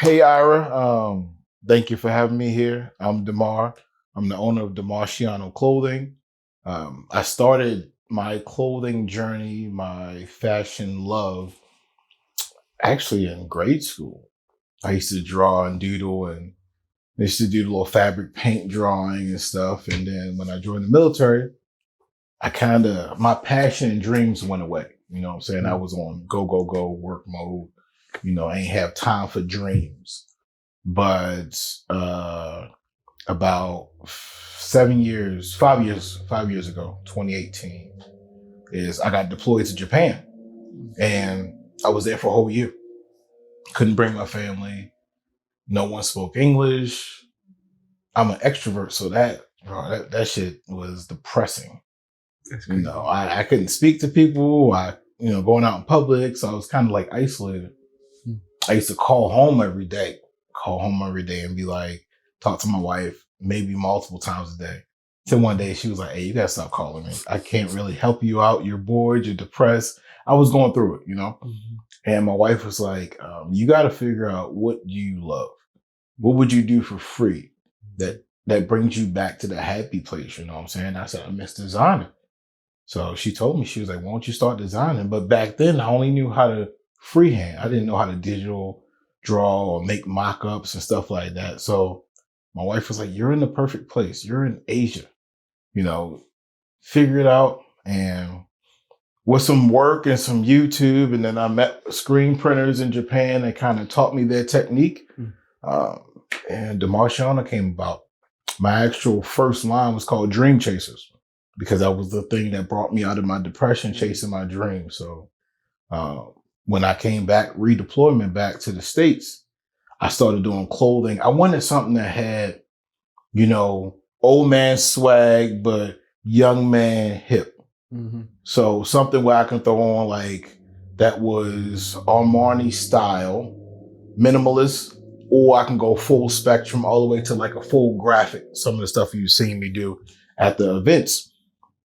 Hey, Ira. Thank you for having me here. I'm Demar. I'm the owner of DEMARCIANO Clothing. I started my clothing journey, my fashion love, actually in grade school. I used to draw and doodle, and I used to do the little fabric paint drawing and stuff. And then when I joined the military, my passion and dreams went away. You know what I'm saying? I was on go, go, go work mode. I ain't have time for dreams. But about 5 years ago, 2018, is I got deployed to Japan, and I was there for a whole year. Couldn't bring my family. No one spoke English. I'm an extrovert, so that shit was depressing. I couldn't speak to people. Going out in public, so I was kind of like isolated. I used to call home every day and be like, talk to my wife maybe multiple times a day. Till one day she was like, hey, you gotta stop calling me. I can't really help you out. You're bored, you're depressed. I was going through it, And my wife was like, you gotta figure out what you love. What would you do for free that brings you back to the happy place? You know what I'm saying? I said, I miss designing. So she told me, she was like, why don't you start designing? But back then I only knew how to freehand. I didn't know how to digital draw or make mock-ups and stuff like that. So my wife was like, you're in the perfect place. You're in Asia, figure it out. And with some work and some YouTube, and then I met screen printers in Japan that kind of taught me their technique. And DEMARCIANO came about. My actual first line was called Dream Chasers, because that was the thing that brought me out of my depression, chasing my dreams. So when I came back, redeployment back to the States, I started doing clothing. I wanted something that had, old man swag, but young man hip. So something where I can throw on like that was Armani style, minimalist, or I can go full spectrum all the way to like a full graphic. Some of the stuff you've seen me do at the events.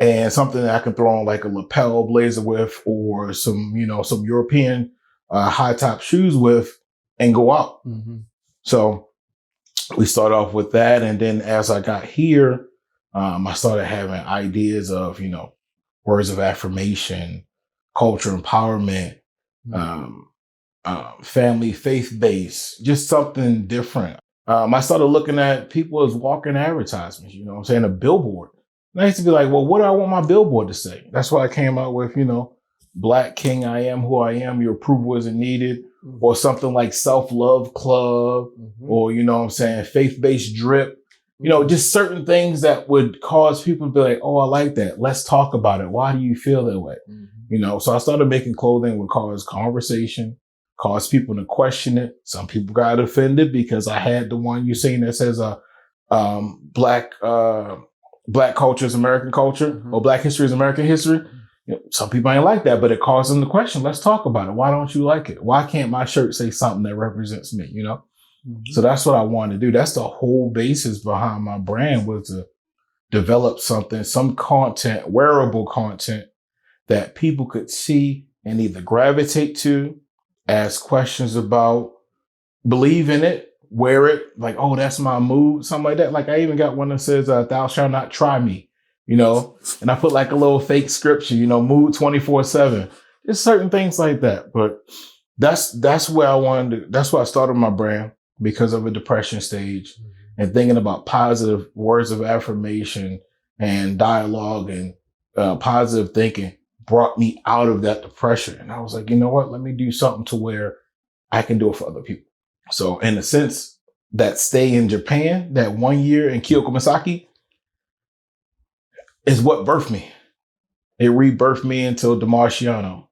And something that I can throw on like a lapel blazer with, or some European high top shoes with, and go out. So we start off with that. And then as I got here, I started having ideas of, words of affirmation, culture empowerment, family, faith-based, just something different. I started looking at people as walking advertisements, a billboard. And I used to be like, well, what do I want my billboard to say? That's why I came out with, Black King, I am who I am. Your approval isn't needed. Or something like Self-Love Club, or, faith-based drip. Just certain things that would cause people to be like, oh, I like that. Let's talk about it. Why do you feel that way? So I started making clothing would cause conversation, cause people to question it. Some people got offended because I had the one you seen that says, Black culture is American culture, or Black history is American history. Some people ain't like that, but it caused them to question. Let's talk about it. Why don't you like it? Why can't my shirt say something that represents me? So that's what I wanted to do. That's the whole basis behind my brand, was to develop something, some content, wearable content that people could see and either gravitate to, ask questions about, believe in it, wear it, like, oh, that's my mood, something like that. Like I even got one that says, thou shalt not try me, and I put like a little fake scripture, mood 24/7, just certain things like that. But that's where I wanted to, that's why I started my brand, because of a depression stage and thinking about positive words of affirmation and dialogue and positive thinking brought me out of that depression. And I was like, you know what, let me do something to where I can do it for other people. So in a sense, that stay in Japan, that 1 year in Kyoko Misaki, is what birthed me. It rebirthed me into DEMARCIANO,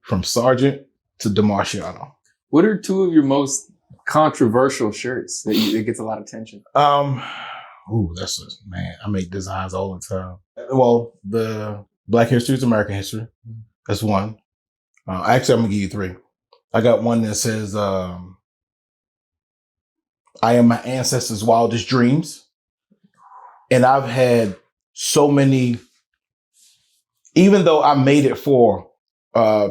from Sergeant to DEMARCIANO. What are two of your most controversial shirts that gets a lot of attention? I make designs all the time. Well, the Black history is American history. That's one. Actually, I'm gonna give you three. I got one that says, I am my ancestors' wildest dreams. And I've had so many, even though I made it for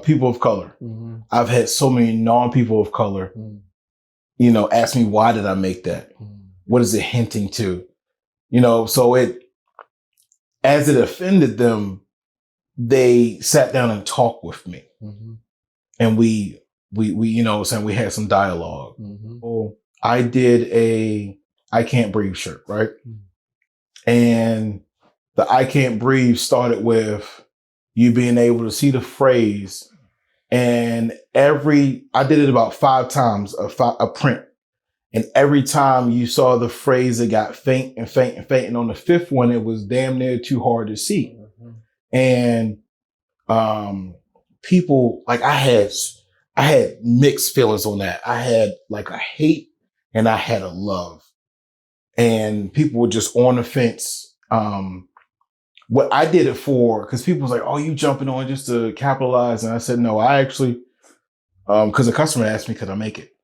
people of color, I've had so many non-people of color, ask me, why did I make that? What is it hinting to? So as it offended them, they sat down and talked with me. And we we had some dialogue. Well, I did a I Can't Breathe shirt, right? And the I Can't Breathe started with you being able to see the phrase, and I did it about 5 times, a print. And every time you saw the phrase, it got faint and faint and faint. And on the 5th one, it was damn near too hard to see. And people, like, I had mixed feelings on that. I had like a hate and I had a love. And people were just on the fence. What I did it for, because people was like, oh, you jumping on just to capitalize. And I said, no, I actually, because the customer asked me, could I make it?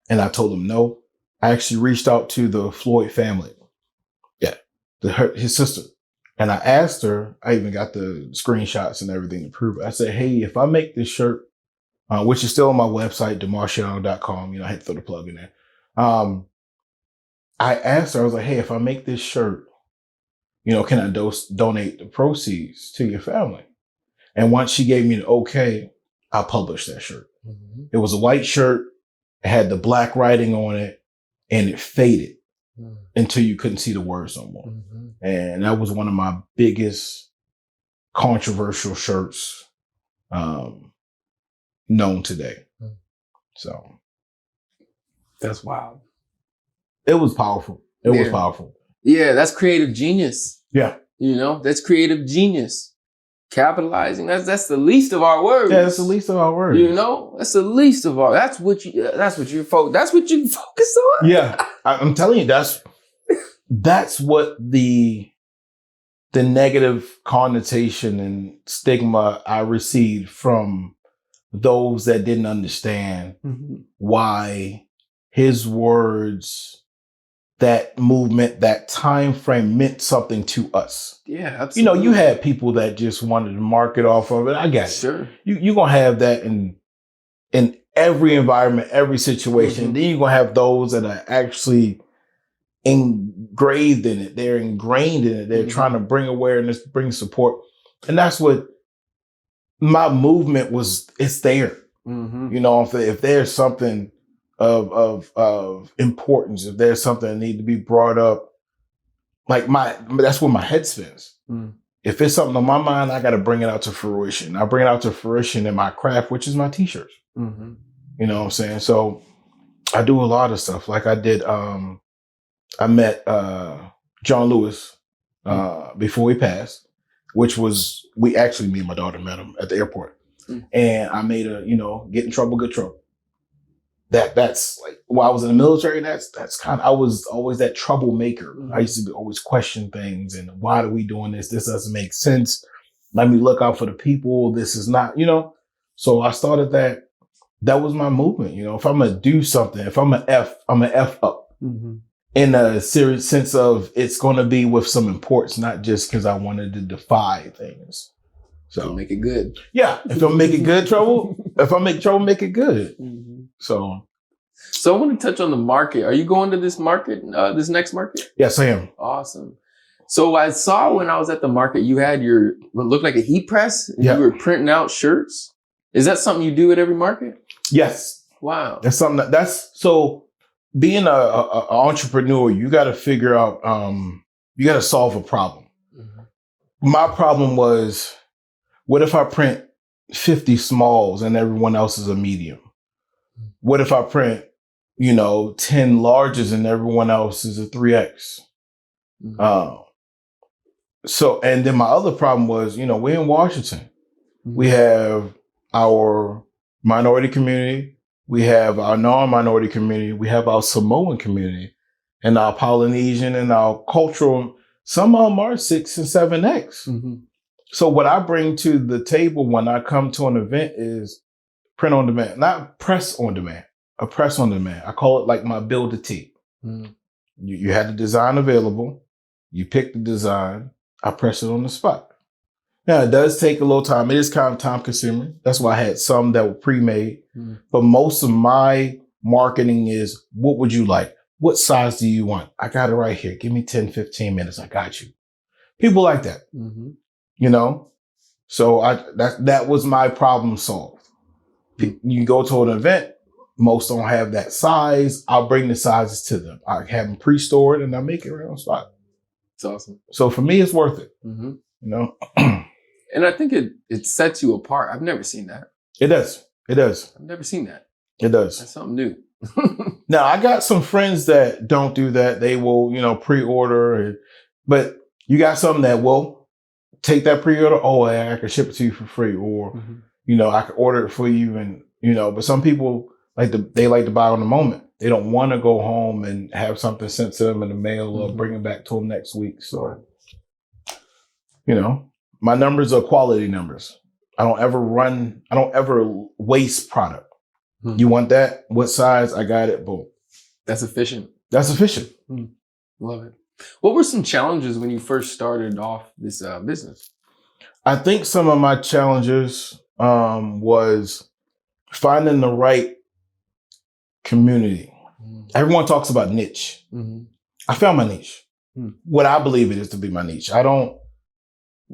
And I told them no. I actually reached out to the Floyd family. Yeah. His sister. And I asked her, I even got the screenshots and everything to prove it. I said, hey, if I make this shirt, which is still on my website, DEMARCIANO.com, I had to throw the plug in there. I asked her, I was like, hey, if I make this shirt, can I donate the proceeds to your family? And once she gave me the okay, I published that shirt. It was a white shirt. It had the black writing on it, and it faded until you couldn't see the words no more. And that was one of my biggest controversial shirts known today. So that's wild. It was powerful. It was powerful. Yeah, that's creative genius. Yeah. That's creative genius. Capitalizing. That's the least of our words. Yeah, that's the least of our words. That's the least of our. That's what you focus on. Yeah, I'm telling you, that's what the negative connotation and stigma I received from those that didn't understand why his words, that movement, that time frame meant something to us. Yeah, absolutely. You had people that just wanted to market off of it. I got it. Sure. You're going to have that in every environment, every situation. Then you're going to have those that are actually engraved in it. They're ingrained in it. They're trying to bring awareness, bring support. And that's what my movement was. It's there. If there's something of importance, if there's something that need to be brought up, that's where my head spins. If it's something on my mind, I got to bring it out to fruition. I bring it out to fruition in my craft, which is my t-shirts. You know what I'm saying? So I do a lot of stuff. Like I did, I met John Lewis before he passed, which was, me and my daughter met him at the airport. And I made get in trouble, good trouble. That's like, while I was in the military, that's kind of, I was always that troublemaker. I used to always question things and why are we doing this? This doesn't make sense. Let me look out for the people. This is not, So I started that. That was my movement. If I'm going to do something, if I'm an F, I'm an F up in a serious sense of it's going to be with some importance, not just because I wanted to defy things. So make it good. Yeah. If I make it good, trouble. If I make trouble, make it good. So I want to touch on the market. Are you going to this market, this next market? Yes, I am. Awesome. So I saw when I was at the market, you had what looked like a heat press. And you were printing out shirts. Is that something you do at every market? Yes. Wow. That's something so being a entrepreneur, you got to figure out, you got to solve a problem. My problem was, what if I print 50 smalls and everyone else is a medium? What if I print, 10 larges and everyone else is a 3X? And then my other problem was, we're in Washington. We have our minority community. We have our non-minority community. We have our Samoan community and our Polynesian and our cultural. Some of them are 6 and 7X. So what I bring to the table when I come to an event is print on demand, not press on demand, a press on demand. I call it like my build a tee. You had the design available. You pick the design. I press it on the spot. Now, it does take a little time. It is kind of time consuming. That's why I had some that were pre-made. But most of my marketing is, what would you like? What size do you want? I got it right here. Give me 10, 15 minutes. I got you. People like that, you know? So that was my problem solved. You go to an event, most don't have that size. I'll bring the sizes to them. I have them pre-stored and I make it right on spot. It's awesome. So for me, it's worth it, you know? And I think it sets you apart. I've never seen that. It does. It does. I've never seen that. It does. That's something new. Now, I got some friends that don't do that. They will, you know, pre-order, but you got some that will take that pre-order. Oh, I can ship it to you for free, or, you know, I can order it for you. And, you know, but some people they like to buy on the moment. They don't want to go home and have something sent to them in the mail or bring it back to them next week. So, you know, my numbers are quality numbers. I don't ever waste product. You want that? What size? I got it. Boom. That's efficient. That's efficient. Love it. What were some challenges when you first started off this business? I think some of my challenges was finding the right community. Everyone talks about niche. I found my niche. What I believe it is to be my niche. I don't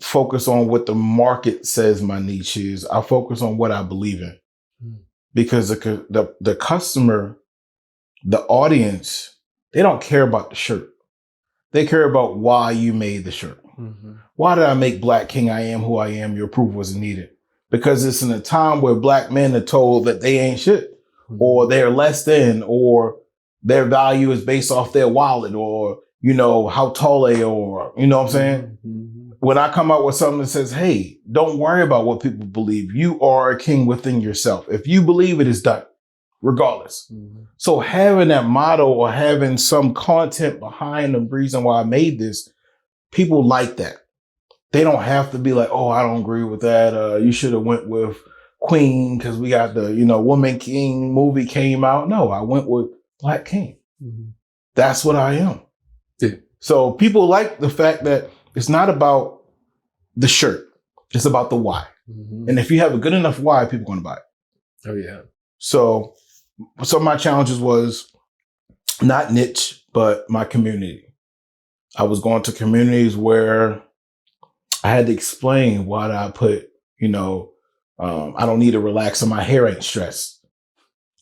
focus on what the market says my niche is. I focus on what I believe in. Because the customer, the audience, they don't care about the shirt. They care about why you made the shirt. Why did I make Black King I Am who I am? Your approval wasn't needed. Because it's in a time where Black men are told that they ain't shit, or they're less than, or their value is based off their wallet, or, you know, how tall they are, or, you know what I'm saying? When I come out with something that says, hey, don't worry about what people believe. You are a king within yourself. If you believe it, is done, regardless. So having that motto or having some content behind the reason why I made this, people like that. They don't have to be like, oh, I don't agree with that. You should have went with Queen because we got the, you know, Woman King movie came out. No, I went with Black King. That's what I am. So people like the fact that it's not about the shirt. It's about the why. And if you have a good enough why, people are going to buy it. Oh, yeah. So some of my challenges was not niche, but my community. I was going to communities where I had to explain why I put, you know, I don't need to relax and my hair ain't stressed.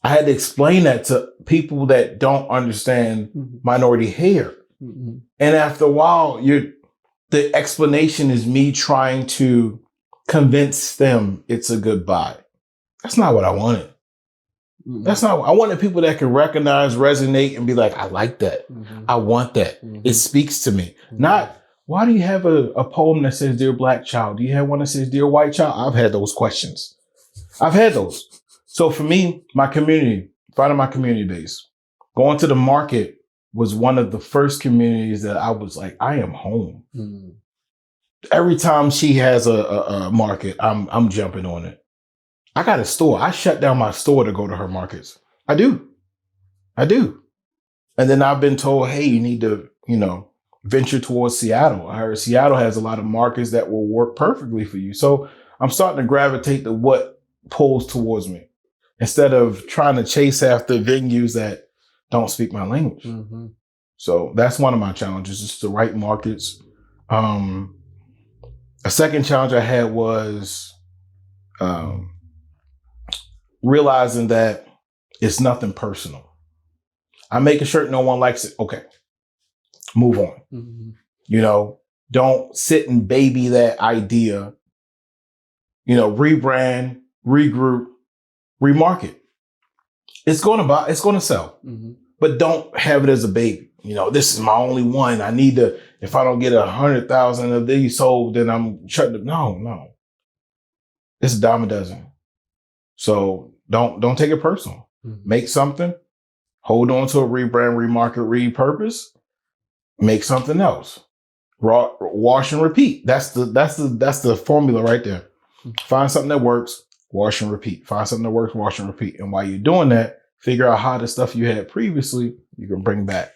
I had to explain that to people that don't understand minority hair. And after a while, the explanation is me trying to convince them it's a good buy. That's not what I wanted. That's not, I wanted people that can recognize, resonate, and be like, I like that. I want that. It speaks to me. Not, why do you have a poem that says, Dear Black Child? Do you have one that says, Dear White Child? I've had those questions. I've had those. So for me, my community, finding my community base, going to the market was one of the first communities that I was like, I am home. Every time she has a market, I'm jumping on it. I got a store. I shut down my store to go to her markets. I do. And then I've been told, hey, you need to, you know, venture towards Seattle. I heard Seattle has a lot of markets that will work perfectly for you. So I'm starting to gravitate to what pulls towards me instead of trying to chase after venues that don't speak my language. So that's one of my challenges, is the right markets. A second challenge I had was realizing that it's nothing personal. I make a shirt, no one likes it. Okay, move on. You know, don't sit and baby that idea. You know, rebrand, regroup, remarket. It's going to sell, but don't have it as a baby. You know, this is my only one. I need to, if I don't get 100,000 of these sold, then I'm shutting it. No. It's a dime a dozen. So don't take it personal. Make something, hold on to a rebrand, remarket, repurpose, make something else. Wash and repeat. That's the formula right there. Find something that works, wash and repeat. Find something that works, wash and repeat. And while you're doing that, figure out how the stuff you had previously you can bring back.